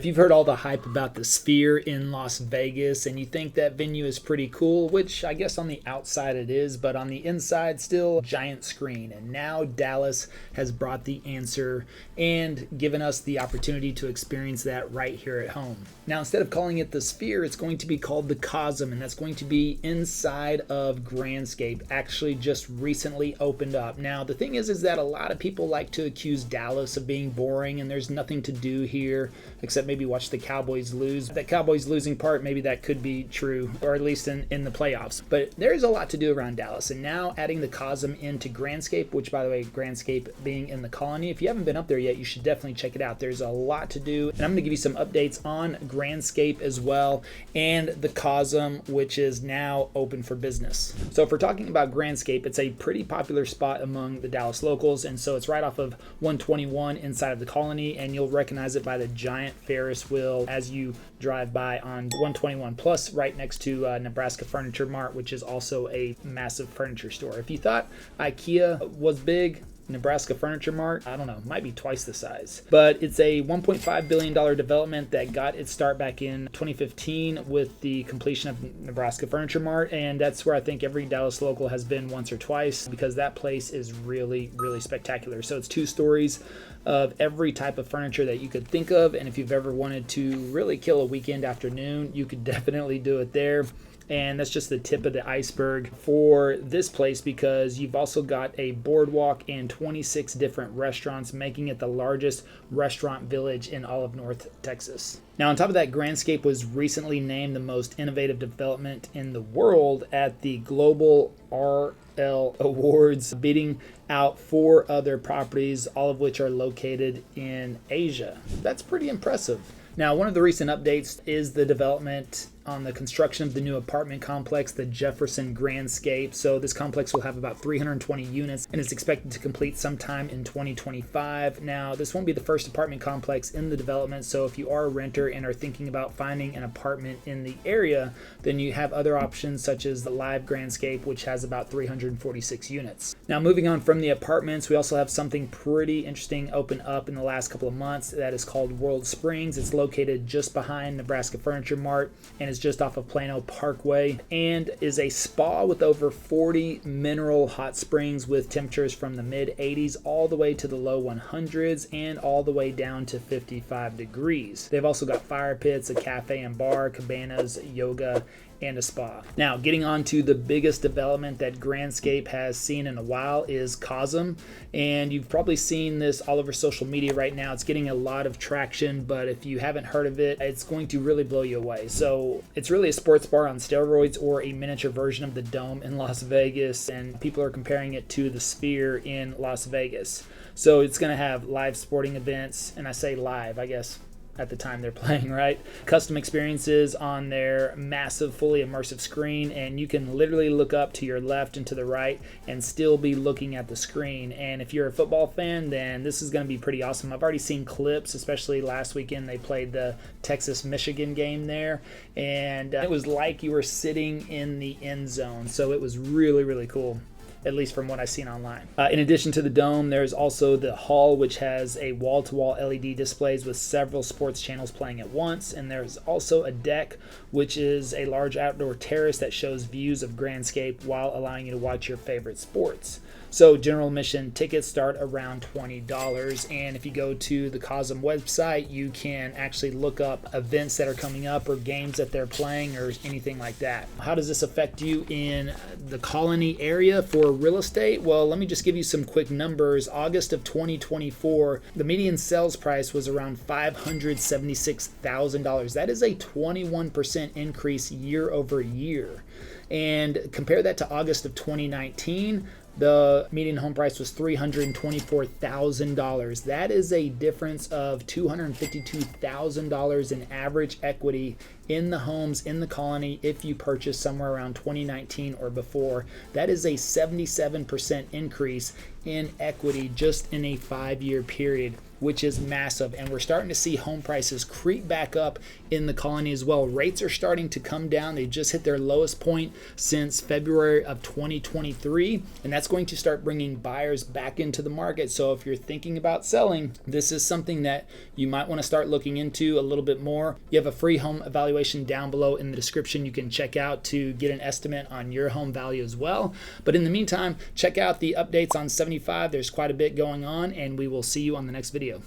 If you've heard all the hype about the Sphere in Las Vegas and you think that venue is pretty cool, which I guess on the outside it is, but on the inside still giant screen. And now Dallas has brought the answer and given us the opportunity to experience that right here at home. Now, instead of calling it the Sphere, it's going to be called the Cosm, and that's going to be inside of Grandscape. Actually just recently opened up. Now, the thing is that a lot of people like to accuse Dallas of being boring and there's nothing to do here except maybe watch the Cowboys lose. That Cowboys losing part, maybe that could be true, or at least in the playoffs. But there's a lot to do around Dallas. And now adding the Cosm into Grandscape, which by the way, Grandscape being in the Colony, if you haven't been up there yet, you should definitely check it out. There's a lot to do. And I'm going to give you some updates on Grandscape as well, and the Cosm, which is now open for business. So if we're talking about Grandscape, it's a pretty popular spot among the Dallas locals. And so it's right off of 121 inside of the Colony, and you'll recognize it by the giant Ferris wheel as you drive by on 121 plus, right next to Nebraska Furniture Mart, which is also a massive furniture store. If you thought IKEA was big, Nebraska Furniture Mart, I don't know, might be twice the size. But it's a $1.5 billion development that got its start back in 2015 with the completion of Nebraska Furniture Mart. And that's where I think every Dallas local has been once or twice, because that place is really, really spectacular. So it's 2 stories of every type of furniture that you could think of. And if you've ever wanted to really kill a weekend afternoon, you could definitely do it there. And that's just the tip of the iceberg for this place, because you've also got a boardwalk and 26 different restaurants, making it the largest restaurant village in all of North Texas. Now, on top of that, Grandscape was recently named the most innovative development in the world at the Global RL Awards, beating out 4 other properties, all of which are located in Asia. That's pretty impressive. Now, one of the recent updates is the development on the construction of the new apartment complex, the Jefferson Grandscape. So this complex will have about 320 units and is expected to complete sometime in 2025. Now, this won't be the first apartment complex in the development, so if you are a renter and are thinking about finding an apartment in the area, then you have other options such as the Live Grandscape, which has about 346 units. Now, moving on from the apartments, we also have something pretty interesting open up in the last couple of months that is called World Springs. It's located just behind Nebraska Furniture Mart and is just off of Plano Parkway, and is a spa with over 40 mineral hot springs with temperatures from the mid 80s all the way to the low 100s and all the way down to 55 degrees. They've also got fire pits, a cafe and bar, cabanas, yoga, and a spa. Now, getting on to the biggest development that Grandscape has seen in a while is Cosm, and you've probably seen this all over social media right now. It's getting a lot of traction, but if you haven't heard of it, it's going to really blow you away. So it's really a sports bar on steroids, or a miniature version of the Dome in Las Vegas, and people are comparing it to the Sphere in Las Vegas. So it's going to have live sporting events, and I say live, I guess at the time they're playing, right? Custom experiences on their massive, fully immersive screen, and you can literally look up to your left and to the right and still be looking at the screen. And if you're a football fan, then this is going to be pretty awesome. I've already seen clips, especially last weekend they played the Texas-Michigan game there, and it was like you were sitting in the end zone. So it was really, really cool, at least from what I've seen online. In addition to the Dome, there's also the Hall, which has a wall-to-wall LED displays with several sports channels playing at once. And there's also a deck, which is a large outdoor terrace that shows views of Grandscape while allowing you to watch your favorite sports. So general admission tickets start around $20, and if you go to the Cosm website, you can actually look up events that are coming up or games that they're playing or anything like that. How does this affect you in the Colony area for real estate? Well, let me just give you some quick numbers. August of 2024, the median sales price was around $576,000. That is a 21% increase year over year. And compare that to August of 2019, the median home price was $324,000. That is a difference of $252,000 in average equity in the homes in the Colony if you purchase somewhere around 2019 or before. That is a 77% increase in equity just in a 5-year period. which is massive. And we're starting to see home prices creep back up in the Colony as well. Rates are starting to come down. They just hit their lowest point since February of 2023, and that's going to start bringing buyers back into the market. So if you're thinking about selling, this is something that you might want to start looking into a little bit more. You have a free home evaluation down below in the description you can check out to get an estimate on your home value as well. But in the meantime, check out the updates on 75. There's quite a bit going on, and we will see you on the next video.